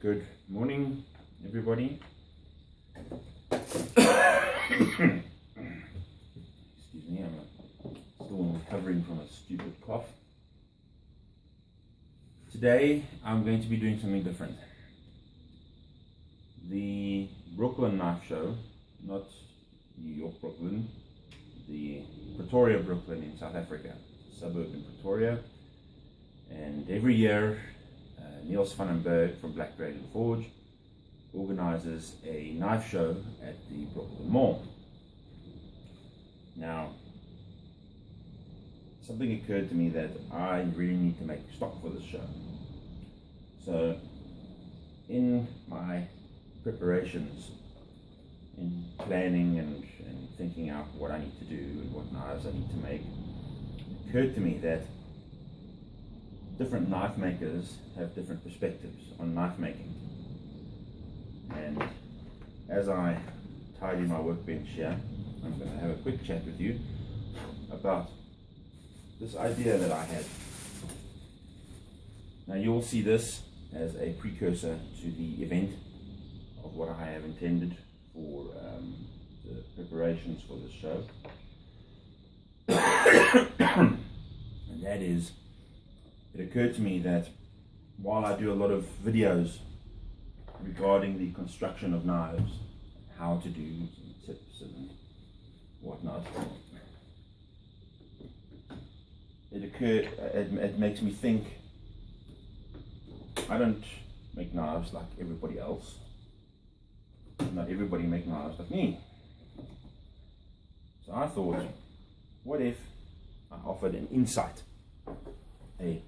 Good morning, everybody. Excuse me, I'm still recovering from a stupid cough. Today, I'm going to be doing something different. The Brooklyn Knife Show, not New York, Brooklyn, the Pretoria, Brooklyn in South Africa, suburb in Pretoria, and every year Niels van den Berg from Black Dragon Forge organizes a knife show at the Brooklyn Mall. Now, something occurred to me that I really need to make stock for this show. So, in my preparations, in planning and thinking out what I need to do and what knives I need to make, it occurred to me that different knife makers have different perspectives on knife making. And as I tidy my workbench here, I'm going to have a quick chat with you about this idea that I had. Now you'll see this as a precursor to the event of what I have intended for the preparations for this show. And that is, it occurred to me that while I do a lot of videos regarding the construction of knives, how to do and tips and whatnot, it makes me think I don't make knives like everybody else. Not everybody make knives like me. So I thought, what if I offered an insight, a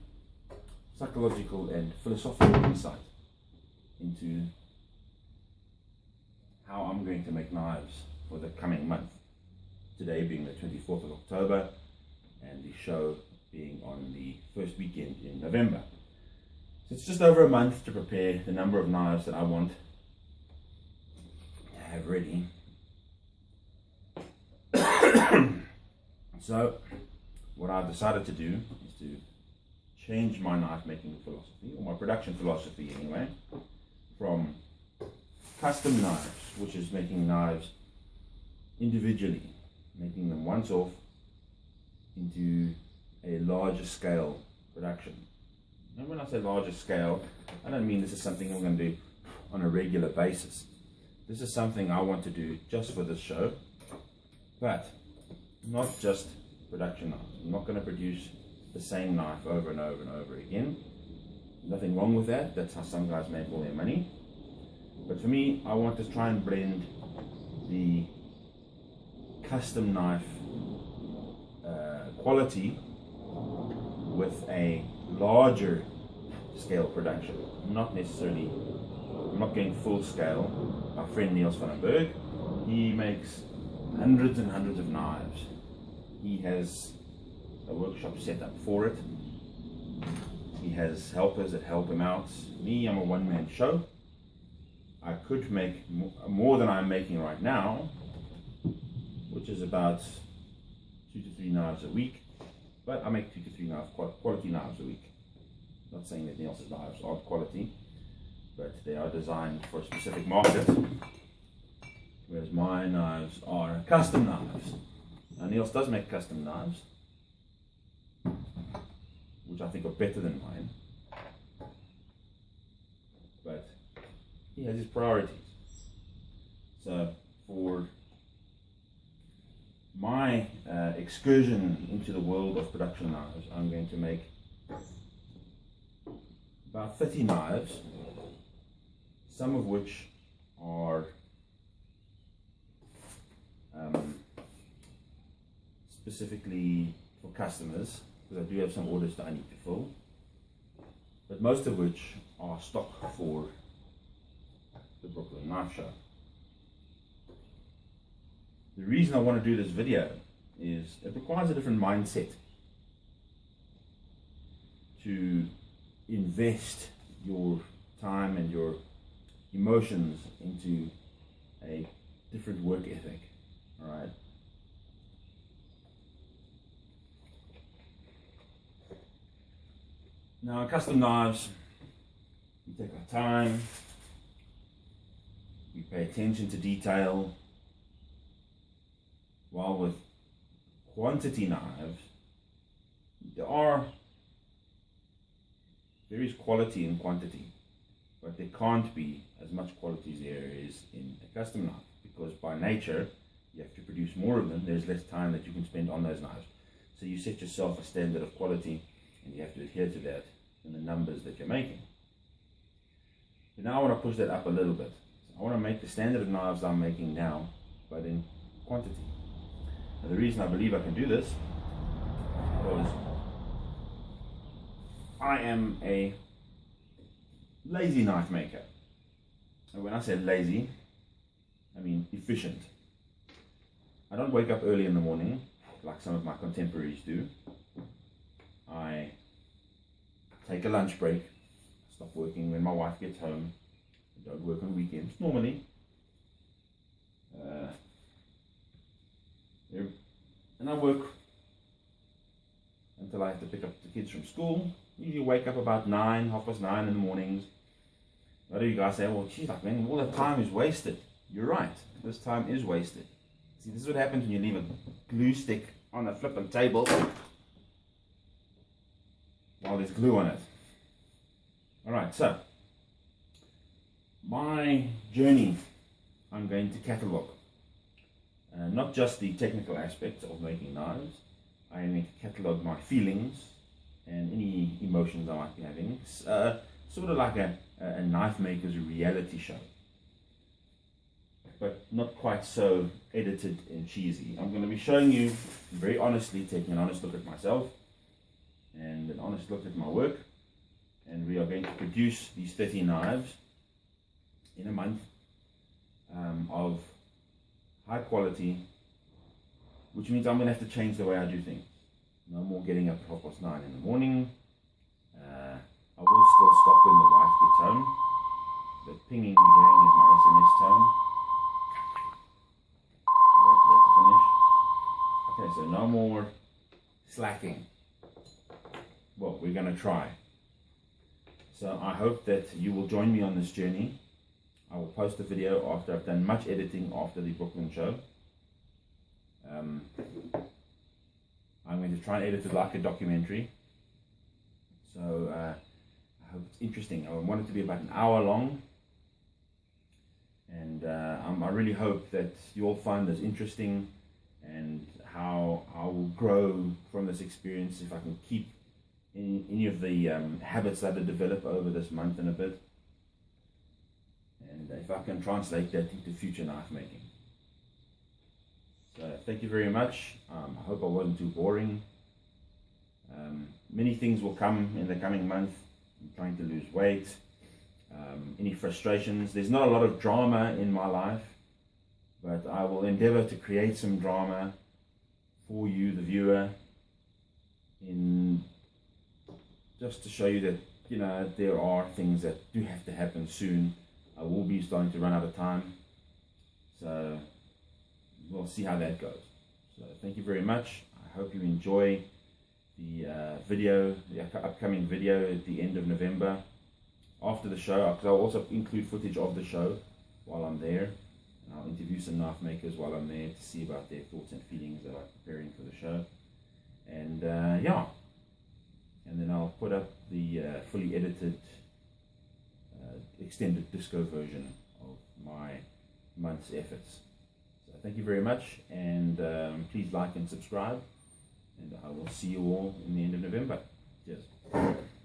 psychological and philosophical insight into how I'm going to make knives for the coming month. Today being the 24th of October and the show being on the first weekend in November. So it's just over a month to prepare the number of knives that I want to have ready. So what I've decided to do is to change my knife making philosophy, or my production philosophy anyway, from custom knives, which is making knives individually, making them once off, into a larger scale production. And when I say larger scale, I don't mean this is something I'm going to do on a regular basis. This is something I want to do just for this show, but not just production knives. I'm not going to produce the same knife over and over and over again. Nothing wrong with that. That's how some guys make all their money. But for me, I want to try and blend the custom knife quality with a larger scale production. I'm not going full scale. My friend Niels van den Berg, he makes hundreds and hundreds of knives. He has a workshop set up for it. He has helpers that help him out. Me, I'm a one-man show. I could make more than I'm making right now, which is about 2 to 3 knives a week. But I make 2 to 3 knives, quality knives a week. Not saying that Niels' knives aren't quality, but they are designed for a specific market, whereas my knives are custom knives. Now Niels does make custom knives, which I think are better than mine, but he has his priorities. So for my excursion into the world of production knives, I'm going to make about 30 knives, some of which are specifically for customers, because I do have some orders that I need to fill, but most of which are stock for the Brooklyn Knife Show. The reason I want to do this video is it requires a different mindset to invest your time and your emotions into a different work ethic. All right. Now, custom knives, we take our time, pay attention to detail. While with quantity knives, there is quality in quantity, but there can't be as much quality as there is in a custom knife, because by nature you have to produce more of them. There's less time that you can spend on those knives, so you set yourself a standard of quality and you have to adhere to that in the numbers that you're making. But now I want to push that up a little bit. I want to make the standard of knives I'm making now, but in quantity. And the reason I believe I can do this is because I am a lazy knife maker. And when I say lazy, I mean efficient. I don't wake up early in the morning like some of my contemporaries do. I take a lunch break, stop working when my wife gets home. I don't work on weekends normally. And I work until I have to pick up the kids from school. Usually wake up about 9, 9:30 in the mornings. A lot of you guys say, well, geez, like, man, all that time is wasted. You're right, this time is wasted. See, this is what happens when you leave a glue stick on a flippin' table while there's glue on it. Alright, so my journey I'm going to catalogue. Not just the technical aspects of making knives. I am going to catalogue my feelings and any emotions I might be having. Sort of like a knife maker's reality show, but not quite so edited and cheesy. I'm going to be showing you very honestly, taking an honest look at myself and an honest look at my work, and we are going to produce these 30 knives in a month of high quality, which means I'm going to have to change the way I do things. No more getting up at 9:30 in the morning. I will still stop when the wife gets home. The pinging you're hearing is my SMS tone. Wait for that to finish. Okay, so no more slacking. Well, we're going to try. So I hope that you will join me on this journey. I will post a video after I've done much editing after the Brooklyn show. I'm going to try and edit it like a documentary. So I hope it's interesting. I want it to be about an hour long. And I really hope that you all find this interesting, and how I will grow from this experience if I can keep any of the habits that I develop over this month and a bit. And if I can translate that into future knife making. So thank you very much. I hope I wasn't too boring. Many things will come in the coming month. I'm trying to lose weight. Any frustrations. There's not a lot of drama in my life, but I will endeavor to create some drama for you, the viewer, in just to show you that, you know, there are things that do have to happen soon. I will be starting to run out of time, so we'll see how that goes. So thank you very much. I hope you enjoy the upcoming video at the end of November after the show, because I'll also include footage of the show while I'm there, and I'll interview some knife makers while I'm there to see about their thoughts and feelings that I'm preparing for the show. And yeah, and then I'll put up the fully edited extended disco version of my month's efforts. So thank you very much, and please like and subscribe, and I will see you all in the end of November. Cheers.